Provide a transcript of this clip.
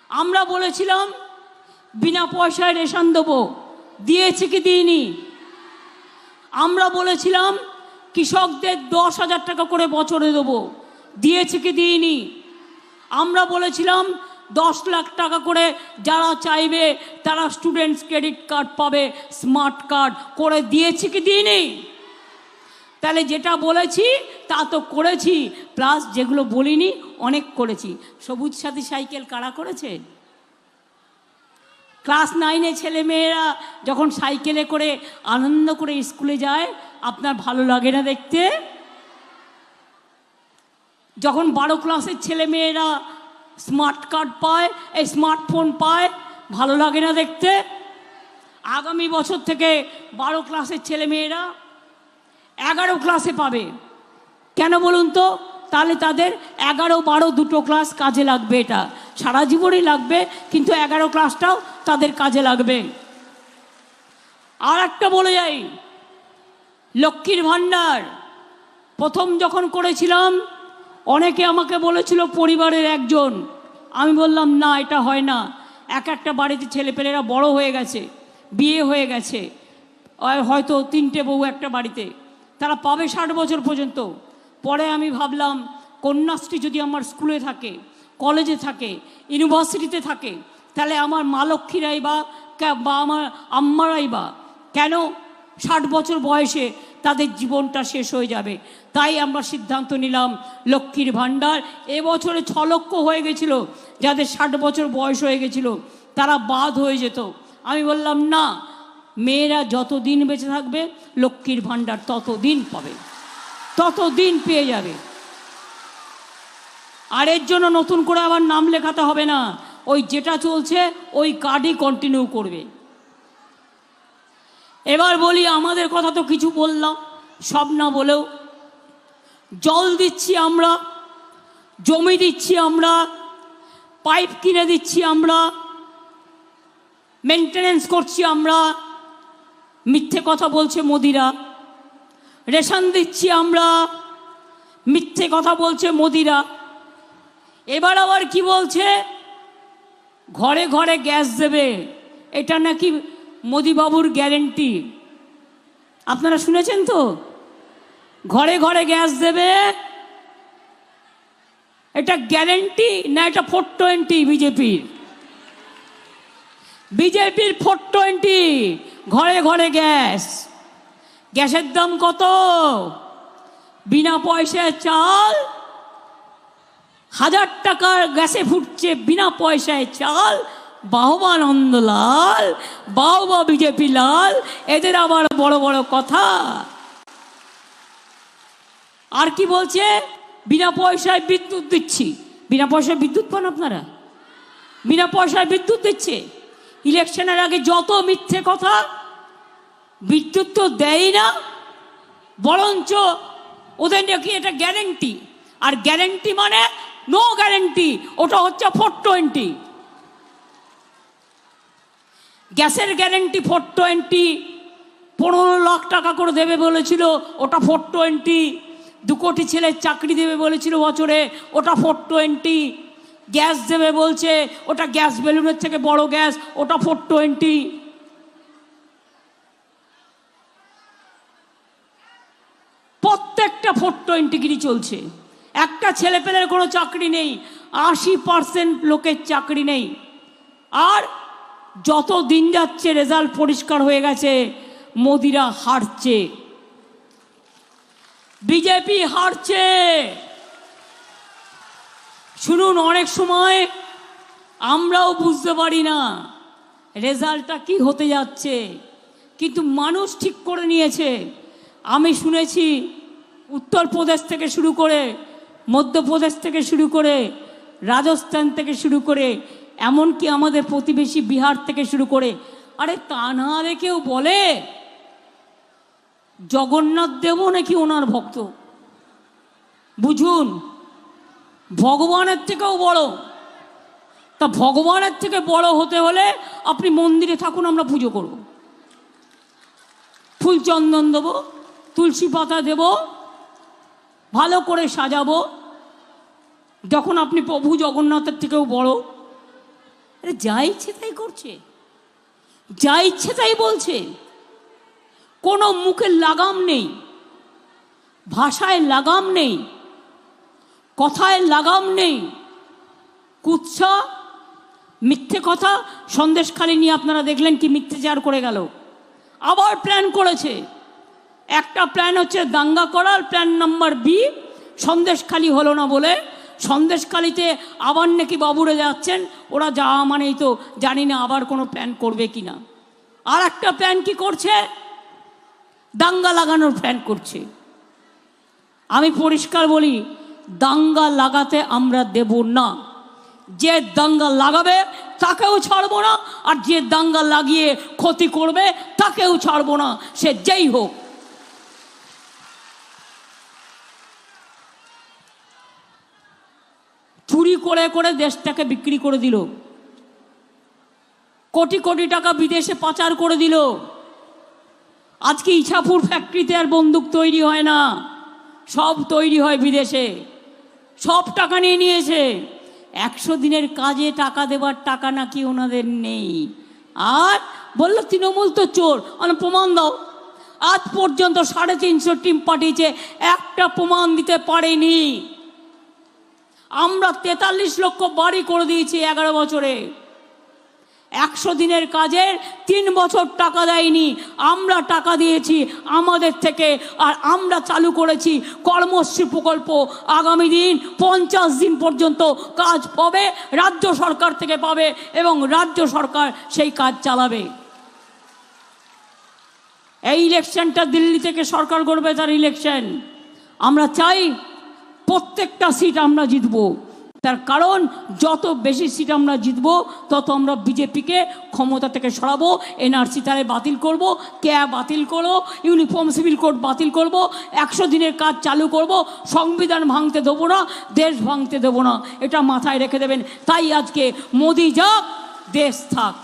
আমরা বলেছিলাম বিনা পয়সায় রেশন দেবো, দিয়েছে কি দিইনি? আমরা বলেছিলাম কৃষকদের 10,000 টাকা করে বছরে দেবো, দিয়েছে কি দিইনি? আমরা বলেছিলাম 10 লাখ টাকা করে যারা চাইবে তারা স্টুডেন্টস ক্রেডিট কার্ড পাবে, স্মার্ট কার্ড করে, দিয়েছে কি দিইনি? তাহলে যেটা বলেছি তা তো করেছি, প্লাস যেগুলো বলিনি অনেক করেছি। সবুজ সাথী সাইকেল কারা করেছে? ক্লাস 9-এ ছেলে মেয়েরা যখন সাইকেলে করে আনন্দ করে স্কুলে যায়, আপনার ভালো লাগে না দেখতে? যখন 12 ক্লাসের ছেলে মেয়েরা স্মার্ট কার্ড পায়, এই স্মার্টফোন পায়, ভালো লাগে না দেখতে? আগামী বছর থেকে 12 ক্লাসের ছেলে মেয়েরা 11 ক্লাসে পাবে। কেন বলুন তো? তাহলে তাদের 11-12 দুটো ক্লাস কাজে লাগবে। এটা সারা জীবনই লাগবে, কিন্তু 11 ক্লাসটাও তাদের কাজে লাগবে। আর একটা বলে যাই, লক্ষ্মীর ভাণ্ডার প্রথম যখন করেছিলাম অনেকে আমাকে বলেছিল পরিবারের একজন, আমি বললাম না, এটা হয় না। একটা বাড়িতে ছেলেপেলেরা বড় হয়ে গেছে, বিয়ে হয়ে গেছে, হয়তো 3টে বউ একটা বাড়িতে, তারা পাবে 60 বছর পর্যন্ত। পরে আমি ভাবলাম কন্যাশ্রী যদি আমার স্কুলে থাকে, কলেজে থাকে, ইউনিভার্সিটিতে থাকে, তাহলে আমার মা লক্ষ্মীরাই বা আমার আম্মারাই বা কেন 60 বছর বয়সে তাদের জীবনটা শেষ হয়ে যাবে? তাই আমরা সিদ্ধান্ত নিলাম লক্ষ্মীর ভাণ্ডার। এবছরে 6 লক্ষ হয়ে গেছিল, যাদের 60 বছর বয়স হয়ে গেছিল তারা বাদ হয়ে যেত। আমি বললাম না, মেয়েরা যত দিন বেঁচে থাকবে লক্ষ্মীর ভাণ্ডার তত দিন পাবে, তত দিন পেয়ে যাবে। আর এর জন্য নতুন করে আবার নাম লেখাতে হবে না, ওই যেটা চলছে ওই কার্ডই কন্টিনিউ করবে। এবার বলি, আমাদের কথা তো কিছু বললাম, সব না বলেও জল দিচ্ছি আমরা, জমি দিচ্ছি আমরা, পাইপ কিনে দিচ্ছি আমরা, মেনটেনেন্স করছি আমরা, মিথ্যে কথা বলছে মোদিরা। রেশন দিচ্ছি আমরা, মিথ্যে কথা বলছে মোদিরা। এবার আবার কি বলছে, ঘরে ঘরে গ্যাস দেবে, এটা নাকি মোদিবাবুর গ্যারেন্টি। আপনারা শুনেছেন তো? ঘরে ঘরে গ্যাস দেবে, এটা গ্যারেন্টি না এটা 420? বিজেপির 420, ঘরে ঘরে গ্যাস। গ্যাসের দাম কত? বিনা পয়সায় চাল 1000 টাকার গ্যাসে ফুটছে, বিনা পয়সায় চাল। বাহবা নন্দলাল, বাহবা বিজেপি লাল, এদের আবার বড় বড় কথা। আর কি বলছে? বিনা পয়সায় বিদ্যুৎ দিচ্ছি। বিনা পয়সায় বিদ্যুৎ পান আপনারা? বিনা পয়সায় বিদ্যুৎ দিচ্ছে। ইলেকশনের আগে যত মিথ্যে কথা, বিদ্যুৎ তো দেয় না, বরঞ্চ ওদের নাকি এটা গ্যারেন্টি। আর গ্যারেন্টি মানে নো গ্যারেন্টি, ওটা হচ্ছে 420। গ্যাসের গ্যারেন্টি 420, 15 লাখ টাকা করে দেবে বলেছিল, ওটা 420। 2 কোটি ছেলের চাকরি দেবে বলেছিল বছরে, ওটা 420। গ্যাস দেবে বলছে, ওটা গ্যাস বেলুনের থেকে বড় গ্যাস, ওটা 420। প্রত্যেকটা 420 গিরি চলছে। একটা ছেলেপেলের কোনো চাকরি নেই, 80% লোকের চাকরি নেই। আর যত দিন যাচ্ছে রেজাল্ট পরিষ্কার হয়ে গেছে, মোদিরা হারছে, বিজেপি হারছে। শুনুন, অনেক সময় আমরাও বুঝতে পারি না রেজাল্টটা কি হতে যাচ্ছে, কিন্তু মানুষ ঠিক করে নিয়েছে। আমি শুনেছি উত্তরপ্রদেশ থেকে শুরু করে, মধ্যপ্রদেশ থেকে শুরু করে, রাজস্থান থেকে শুরু করে, এমনকি আমাদের প্রতিবেশী বিহার থেকে শুরু করে, আরে তা না কেউ বলে জগন্নাথ দেবও নাকি ওনার ভক্ত। বুঝুন, ভগবানের থেকেও বড়। তা ভগবানের থেকে বড় হতে হলে আপনি মন্দিরে থাকুন, আমরা পুজো করব, ফুল চন্দন দেব, তুলসী পাতা দেব, ভালো করে সাজাবো। যখন আপনি প্রভু জগন্নাথের থেকেও বড়, আরে যা ইচ্ছে তাই করছে, যা ইচ্ছে তাই বলছে, কোনো মুখের লাগাম নেই, ভাষায় লাগাম নেই, কথায় লাগাম নেই। কুৎসা, মিথ্যে কথা। সন্দেশখালি নিয়ে আপনারা দেখলেন কি মিথ্যাচার করে গেল। আবার প্ল্যান করেছে, একটা প্ল্যান হচ্ছে দাঙ্গা করার, প্ল্যান নাম্বার বি। সন্দেশখালি হলো না বলে সন্দেশখালিতে আবার নাকি বাবুরে যাচ্ছেন, ওরা যাওয়া মানেই তো জানি না আবার কোনো প্ল্যান করবে কি না। আর একটা প্ল্যান কি করছে, দাঙ্গা লাগানোর প্ল্যান করছে। আমি পরিষ্কার বলি, দাঙ্গা লাগাতে আমরা দেব না। যে দাঙ্গা লাগাবে তাকেও ছাড়বো না, আর যে দাঙ্গা লাগিয়ে ক্ষতি করবে তাকেও ছাড়বো না, সে যেই হোক। চুরি করে করে দেশটাকে বিক্রি করে দিল, কোটি কোটি টাকা বিদেশে পাচার করে দিল। আজকে ইছাপুর ফ্যাক্টরিতে আর বন্দুক তৈরি হয় না, সব তৈরি হয় বিদেশে। সব টাকা নিয়ে নিয়েছে। 100 দিনের কাজে টাকা দেবার টাকা নাকি ওনাদের নেই। আর বললো তৃণমূল তো চোর, প্রমাণ দাও। আজ পর্যন্ত 350 টিম পাঠিয়েছে, একটা প্রমাণ দিতে পারেনি। আমরা 43 লক্ষ বাড়ি করে দিয়েছি 11 বছরে। 100 দিনের কাজের 3 বছর টাকা দেয়নি, আমরা টাকা দিয়েছি আমাদের থেকে। আর আমরা চালু করেছি কর্মশ্রী প্রকল্প। আগামী দিন 50 দিন পর্যন্ত কাজ পাবে, রাজ্য সরকার থেকে পাবে, এবং রাজ্য সরকার সেই কাজ চালাবে। এই ইলেকশনটা দিল্লি থেকে সরকার করবে, তার ইলেকশন। আমরা চাই প্রত্যেকটা সিট আমরা জিতব। তার কারণ যত বেশি সিট আমরা জিতব তত আমরা বিজেপিকে ক্ষমতা থেকে সরাবো। এনআরসি তারে বাতিল করব, ক্যা বাতিল করবো, ইউনিফর্ম সিভিল কোড বাতিল করব, 100 দিনের কাজ চালু করব, সংবিধান ভাঙতে দেবো না, দেশ ভাঙতে দেবো না। এটা মাথায় রেখে দেবেন। তাই আজকে মোদি যাক, দেশ থাক।